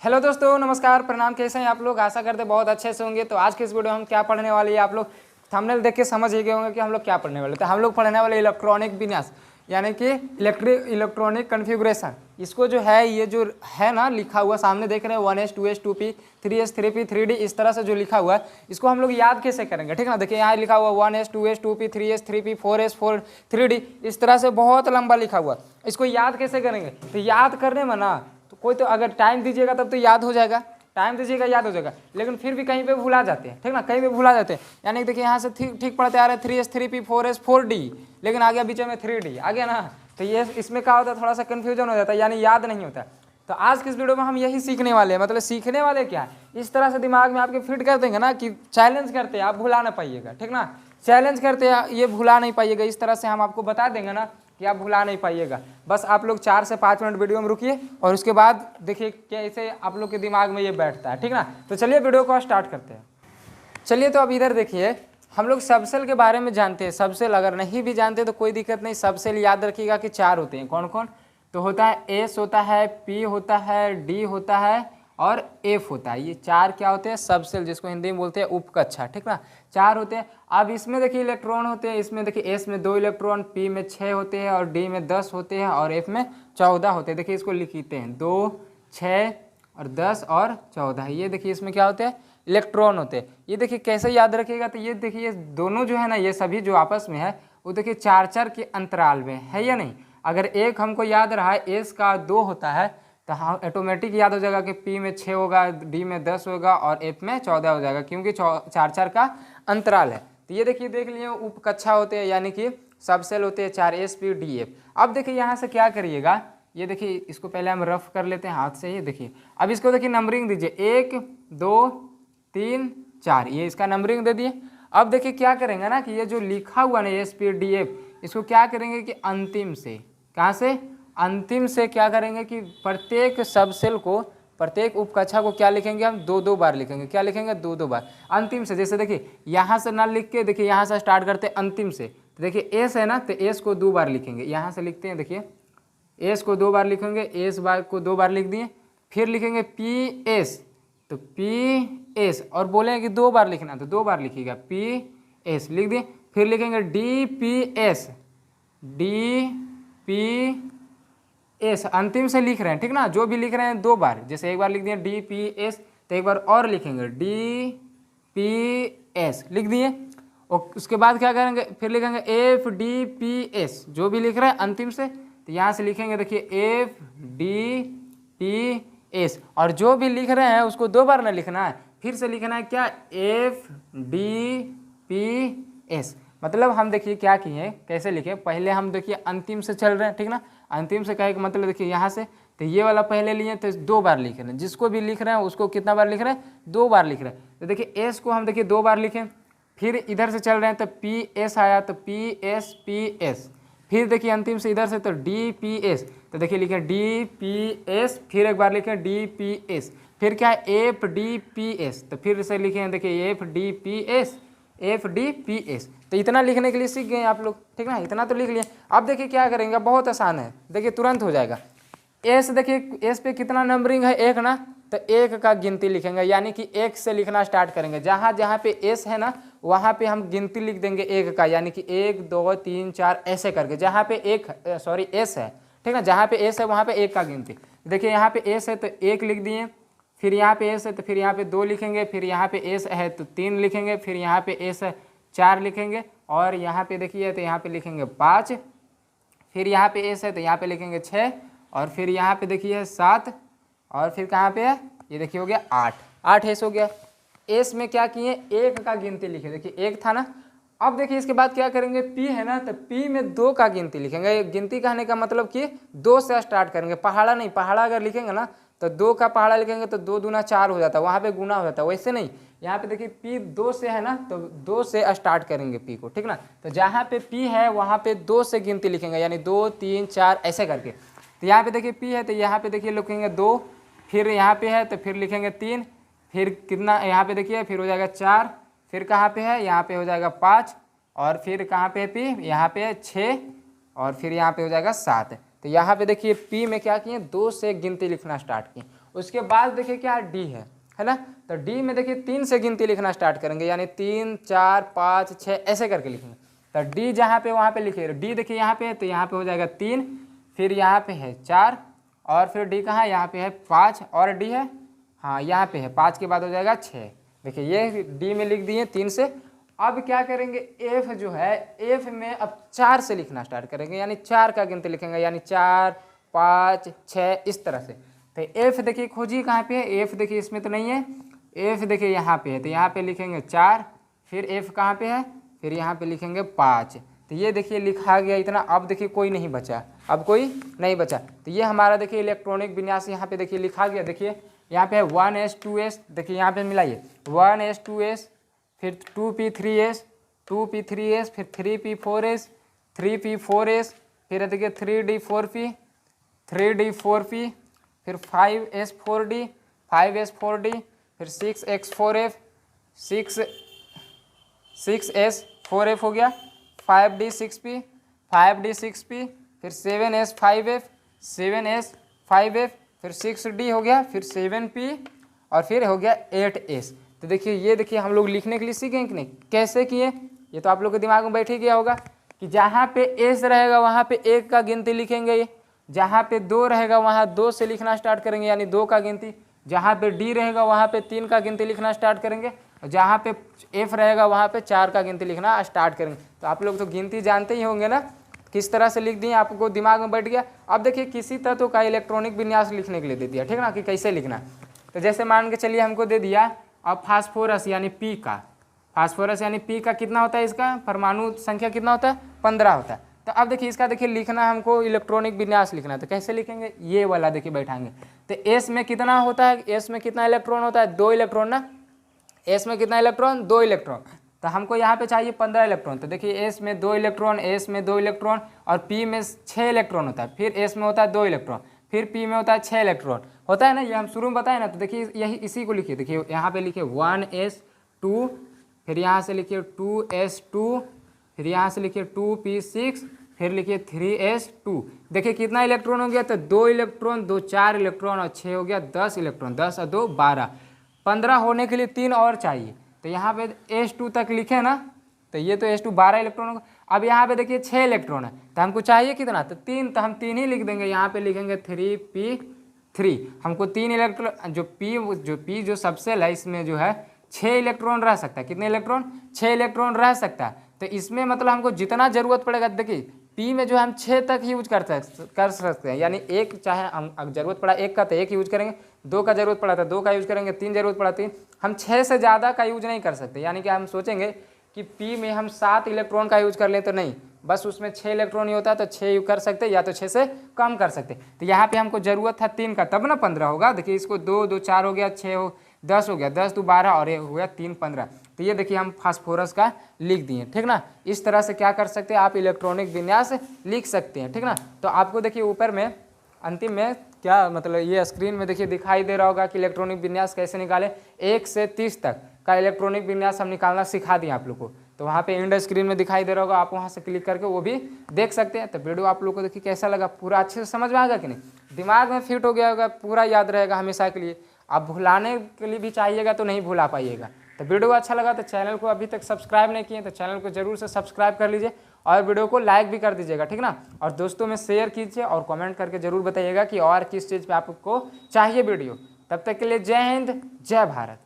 Hello दोस्तों, नमस्कार, प्रणाम। कैसे हैं आप लोग? आशा करते बहुत अच्छे से होंगे। तो आज के इस वीडियो में हम क्या पढ़ने वाले हैं, आप लोग थंबनेल देख के समझ ही गए होंगे कि हम लोग क्या पढ़ने वाले। तो हम लोग पढ़ने वाले इलेक्ट्रॉनिक विन्यास, यानी कि इलेक्ट्रॉनिक कन्फिगुरेशन। इसको जो है, ये जो है ना लिखा हुआ सामने देख रहे हैं 1S 2S 2P 3S 3P 3D, इस तरह से जो लिखा हुआ है इसको हम लोग याद कैसे करेंगे, ठीक ना। देखिए यहाँ लिखा हुआ 1S 2S 2P 3S 3P 4S 4 3D, इस तरह से बहुत लंबा लिखा हुआ। इसको याद कैसे करेंगे? तो याद करने में ना तो कोई तो अगर टाइम दीजिएगा तब तो याद हो जाएगा, टाइम दीजिएगा याद हो जाएगा, लेकिन फिर भी कहीं पे भुला जाते हैं, ठीक ना, कहीं पे भुला जाते हैं। यानी देखिए यहाँ से ठीक पढ़ते आ रहे हैं 3S 3P 4S 4D, लेकिन आ गया बीच में 3D आ गया ना, तो ये इसमें क्या होता है, थोड़ा सा कन्फ्यूजन हो जाता है, यानी याद नहीं होता। तो आज की इस वीडियो में हम यही सीखने वाले हैं। मतलब सीखने वाले क्या है, इस तरह से दिमाग में आपके फिट कर देंगे ना कि चैलेंज करते हैं, आप भुला ना पाइएगा, ठीक ना। चैलेंज करते हैं, ये भुला नहीं पाइएगा। इस तरह से हम आपको बता देंगे ना कि आप भुला नहीं पाइएगा। बस आप लोग 4 से 5 मिनट वीडियो में रुकिए और उसके बाद देखिए कैसे आप लोग के दिमाग में ये बैठता है, ठीक ना। तो चलिए वीडियो को स्टार्ट करते हैं। चलिए तो अब इधर देखिए, हम लोग सबसेल के बारे में जानते हैं। सबसेल अगर नहीं भी जानते तो कोई दिक्कत नहीं, सबसेल याद रखिएगा कि 4 होते हैं। कौन कौन? तो होता है एस होता है, पी होता है, डी होता है और एफ होता है। ये 4 क्या होते हैं? सबसेल, जिसको हिंदी में बोलते हैं उपकक्षा, ठीक ना। 4 होते हैं। अब इसमें देखिए इलेक्ट्रॉन होते हैं। इसमें देखिए एस में 2 इलेक्ट्रॉन, पी में 6 होते हैं और डी में 10 होते हैं और एफ में 14 होते हैं। देखिए इसको लिखते हैं 2, 6 और 10 और 14। ये देखिए इसमें क्या होते हैं? इलेक्ट्रॉन होते हैं। ये देखिए कैसे याद रखिएगा, तो ये देखिए ये दोनों जो है ना, ये सभी जो आपस में है वो देखिए 4-4 के अंतराल में है या नहीं। अगर एक हमको याद रहा है एस का 2 होता है तो हाँ ऑटोमेटिक याद हो जाएगा कि पी में 6 होगा, डी में 10 होगा और एफ में 14 हो जाएगा, क्योंकि 4-4 का अंतराल है। तो ये देखिए देख लिए उपकक्षा होते हैं, यानी कि सबसेल होते हैं 4S P D F। अब देखिए यहाँ से क्या करिएगा, ये देखिए इसको पहले हम रफ कर लेते हैं हाथ से ही। देखिए अब इसको देखिए नंबरिंग दीजिए 1 2 3 4, ये इसका नंबरिंग दे दिए। अब देखिए क्या करेंगे ना कि ये जो लिखा हुआ ना S P D F, इसको क्या करेंगे कि अंतिम से, कहाँ से? अंतिम से क्या करेंगे कि प्रत्येक सबसेल को, प्रत्येक उपकक्षा को क्या लिखेंगे हम? 2-2 बार लिखेंगे। क्या लिखेंगे? 2-2 बार अंतिम से। जैसे देखिए यहाँ से ना लिख के, देखिए यहाँ से स्टार्ट करते हैं अंतिम से। तो देखिए एस है ना, तो एस को 2 बार लिखेंगे। यहाँ से लिखते हैं, देखिए एस को 2 बार लिखेंगे, एस बार को 2 बार लिख दिए। फिर लिखेंगे पी एस, तो पी एस, और बोलेंगे कि 2 बार लिखना, तो 2 बार लिखिएगा, पी एस लिख दिए। फिर लिखेंगे D P S, D P S, अंतिम से लिख रहे हैं, ठीक ना। जो भी लिख रहे हैं 2 बार, जैसे एक बार लिख दिए डी पी एस, तो एक बार और लिखेंगे डी पी एस लिख दिए। और उसके बाद क्या करेंगे, फिर लिखेंगे एफ डी पी एस, जो भी लिख रहे हैं अंतिम से, तो यहाँ से लिखेंगे देखिए एफ डी पी एस। और जो भी लिख रहे हैं उसको 2 बार ना लिखना है, फिर से लिखना है क्या? F D P S. मतलब हम देखिए क्या किए, कैसे लिखे, पहले हम देखिए अंतिम से चल रहे हैं, ठीक ना। अंतिम से कहे मतलब देखिए यहाँ से, तो ये वाला पहले लिए तो 2 बार लिख रहे हैं। जिसको भी लिख रहे हैं उसको कितना बार लिख रहे हैं? 2 बार लिख रहे हैं। तो देखिए एस को हम देखिए 2 बार लिखें। फिर इधर से चल रहे हैं तो पी एस आया, तो पी एस। फिर देखिए अंतिम से इधर से तो डी पी एस, तो देखिए लिखे डी पी एस। फिर एक बार लिखें डी पी एस। फिर क्या है? एफ डी पी एस, तो फिर से लिखे हैं देखिए F D P S, F D P S. तो इतना लिखने के लिए सीख गए आप लोग, ठीक ना। इतना तो लिख लिए। अब देखिए क्या करेंगे, बहुत आसान है, देखिए तुरंत हो जाएगा। एस देखिए एस पे कितना नंबरिंग है? 1 ना, तो 1 का गिनती लिखेंगे, यानी कि 1 से लिखना स्टार्ट करेंगे। जहाँ जहाँ पे एस है ना वहाँ पे हम गिनती लिख देंगे 1 का, यानी कि 1 2 3 4 ऐसे करके। जहाँ पे एस है, ठीक ना, जहाँ पे एस है वहाँ पे 1 का गिनती। देखिए यहाँ पे एस है तो 1 लिख दिए। फिर यहाँ पे एस है तो फिर यहाँ पे 2 लिखेंगे। फिर यहाँ पे एस है तो 3 लिखेंगे। फिर यहाँ पे एस है 4 लिखेंगे। और यहाँ पे देखिए तो यहाँ पे लिखेंगे 5। फिर यहाँ पे एस है तो यहाँ पे लिखेंगे 6। और फिर यहाँ पे देखिए 7। और फिर कहाँ पे है? ये देखिए हो गया 8 एस हो गया। एस में क्या किए? 1 का गिनती लिखे, देखिए 1 था ना। अब देखिए इसके बाद क्या करेंगे, पी है ना, तो पी में 2 का गिनती लिखेंगे। गिनती कहने का मतलब कि 2 से स्टार्ट करेंगे, पहाड़ा नहीं। पहाड़ा अगर लिखेंगे ना तो 2 का पहाड़ा लिखेंगे तो 2 दूना 4 हो जाता है, वहाँ पे गुना हो जाता है। वैसे नहीं, यहाँ पे देखिए पी 2 से है ना, तो 2 से स्टार्ट करेंगे पी को, ठीक ना। तो जहाँ पे पी है वहाँ पे 2 से गिनती लिखेंगे, यानी 2 3 4 ऐसे करके। तो यहाँ पे देखिए पी है तो यहाँ पे देखिए लिखेंगे 2। फिर यहाँ पे है तो फिर लिखेंगे 3। फिर कितना यहाँ पे देखिए, फिर हो जाएगा 4। फिर कहाँ पे है? यहाँ पे हो जाएगा 5। और फिर कहाँ पे है पी? यहाँ पे है 6। और फिर यहाँ पे हो जाएगा 7। तो यहाँ पे देखिए पी में क्या किए? 2 से गिनती लिखना स्टार्ट किए। उसके बाद देखिए क्या डी है ना। तो डी में देखिए 3 से गिनती लिखना स्टार्ट करेंगे, यानी 3 4 5 6 ऐसे करके लिखेंगे। तो डी जहाँ पे वहाँ पे लिखिए, डी देखिए यहाँ पे है तो यहाँ पे हो जाएगा 3, फिर यहाँ पे है 4 और फिर डी कहाँ है, यहाँ पे है 5 और डी है, हाँ यहाँ पे है 5 के बाद हो जाएगा 6। देखिए ये डी में लिख दिए 3 से। अब क्या करेंगे, एफ जो है, एफ में अब 4 से लिखना स्टार्ट करेंगे, यानी 4 का गिनती लिखेंगे, यानी 4 5 6 इस तरह से। तो एफ देखिए खोजिए कहाँ पे है, एफ देखिए इसमें तो नहीं है, एफ देखिए यहाँ पे है, तो यहाँ पे लिखेंगे 4, फिर एफ कहाँ पे है, फिर यहाँ पे लिखेंगे 5। तो ये देखिए लिखा गया इतना। अब देखिए कोई नहीं बचा, अब कोई नहीं बचा। तो ये हमारा देखिए इलेक्ट्रॉनिक विन्यास यहाँ पे देखिए लिखा गया। देखिए यहाँ पे है 1s 2s, देखिए यहाँ पे मिलाइए 1s 2s, फिर 2p 3s, 2p 3s, फिर 3p 4s, 3p 4s, फिर देखिए 3d 4p, 3d 4p, फिर 5s 4d, 5s 4d, फिर 6x 4f, 6s 4f हो गया, 5d 6p, 5d 6p, फिर 7s 5f, 7s 5f, फिर 6d हो गया, फिर 7p और फिर हो गया 8s। तो देखिए ये देखिए हम लोग लिखने के लिए सीखेंगे कि नहीं, कैसे किए, ये तो आप लोग के दिमाग में बैठ ही गया होगा कि जहाँ पे एस रहेगा वहाँ पे 1 का गिनती लिखेंगे, ये जहाँ पे 2 रहेगा वहाँ 2 से लिखना स्टार्ट करेंगे, यानी 2 का गिनती, जहाँ पे डी रहेगा वहाँ पे 3 का गिनती लिखना स्टार्ट करेंगे, और जहाँ पे एफ रहेगा वहाँ पे 4 का गिनती लिखना स्टार्ट करेंगे। तो आप लोग तो गिनती जानते ही होंगे ना, किस तरह से लिख दिए, आपको दिमाग में बैठ गया। अब देखिए किसी तत्व का इलेक्ट्रॉनिक विन्यास लिखने के लिए दे दिया, ठीक ना, कि कैसे लिखना। तो जैसे मान के चलिए हमको दे दिया अब फास्फोरस यानी पी का, फास्फोरस यानी पी का कितना होता है, इसका परमाणु संख्या कितना होता है, 15 होता है। तो अब देखिए इसका देखिए लिखना हमको इलेक्ट्रॉनिक विन्यास लिखना है, तो कैसे लिखेंगे, ये वाला देखिए बैठाएंगे। तो एस में कितना होता है, एस में कितना इलेक्ट्रॉन होता है, 2 इलेक्ट्रॉन ना, एस में कितना इलेक्ट्रॉन, 2 इलेक्ट्रॉन। तो हमको यहाँ पे चाहिए 15 इलेक्ट्रॉन। तो देखिए एस में 2 इलेक्ट्रॉन, एस में 2 इलेक्ट्रॉन और पी में 6 इलेक्ट्रॉन होता है, फिर एस में होता है 2 इलेक्ट्रॉन, फिर पी में होता है 6 इलेक्ट्रॉन होता है ना, ये हम शुरू में बताए ना। तो देखिए यही इसी को लिखिए, देखिए यहाँ पे लिखिए 1s2, फिर यहाँ से लिखिए 2s2, फिर यहाँ से लिखिए 2p6, फिर लिखिए 3s2। देखिए कितना इलेक्ट्रॉन हो गया, तो 2 इलेक्ट्रॉन, 2 4 इलेक्ट्रॉन और 6 हो गया 10 इलेक्ट्रॉन, 10 और 2 12, 15 होने के लिए 3 और चाहिए। तो यहाँ पे s2 तक लिखे ना, तो ये तो s2 12 इलेक्ट्रॉन होगा। अब यहाँ पे देखिए 6 इलेक्ट्रॉन है, तो हमको चाहिए कितना, तो 3, तो हम 3 ही लिख देंगे। यहाँ पे लिखेंगे 3p3, हमको 3 इलेक्ट्रॉन, जो p जो सबसेल है इसमें जो है 6 इलेक्ट्रॉन रह सकता है। कितने इलेक्ट्रॉन, 6 इलेक्ट्रॉन रह सकता है। तो इसमें मतलब हमको जितना जरूरत पड़ेगा, देखिए पी में जो है हम 6 तक यूज कर सकते हैं, यानी एक चाहे हम जरूरत पड़ा 1 का तो 1 यूज करेंगे, 2 का जरूरत पड़ा तो 2 का यूज करेंगे, 3 जरूरत पड़ा 3, हम 6 से ज़्यादा का यूज नहीं कर सकते। यानी कि हम सोचेंगे कि पी में हम 7 इलेक्ट्रॉन का यूज कर लें, तो नहीं, बस उसमें 6 इलेक्ट्रॉन ही होता है, तो 6 यूज कर सकते, या तो 6 से कम कर सकते। तो यहाँ पे हमको जरूरत था 3 का, तब ना 15 होगा। देखिए इसको 2 2 4 हो गया, 6 हो 10 हो गया, 10 2 12 और ये हो गया 3 15। तो ये देखिए हम फास्फोरस का लिख दिए, ठीक ना। इस तरह से क्या कर सकते हैं आप, इलेक्ट्रॉनिक विन्यास लिख सकते हैं, ठीक ना। तो आपको देखिए ऊपर में अंतिम में क्या मतलब, ये स्क्रीन में देखिए दिखाई दे रहा होगा कि इलेक्ट्रॉनिक विन्यास कैसे निकालें। 1 से 30 तक का इलेक्ट्रॉनिक विन्यास हम निकालना सिखा दिए आप लोग को। तो वहाँ पे एंड स्क्रीन में दिखाई दे रहा होगा, आप वहाँ से क्लिक करके वो भी देख सकते हैं। तो वीडियो आप लोग को देखिए कैसा लगा, पूरा अच्छे से समझ में आएगा कि नहीं, दिमाग में फिट हो गया होगा, पूरा याद रहेगा हमेशा के लिए। आप भुलाने के लिए भी चाहिएगा तो नहीं भुला पाइएगा। तो वीडियो अच्छा लगा तो चैनल को अभी तक सब्सक्राइब नहीं किए तो चैनल को जरूर से सब्सक्राइब कर लीजिए और वीडियो को लाइक भी कर दीजिएगा, ठीक ना। और दोस्तों में शेयर कीजिए और कमेंट करके जरूर बताइएगा कि और किस चीज़ पे आपको चाहिए वीडियो। तब तक के लिए जय हिंद, जय भारत।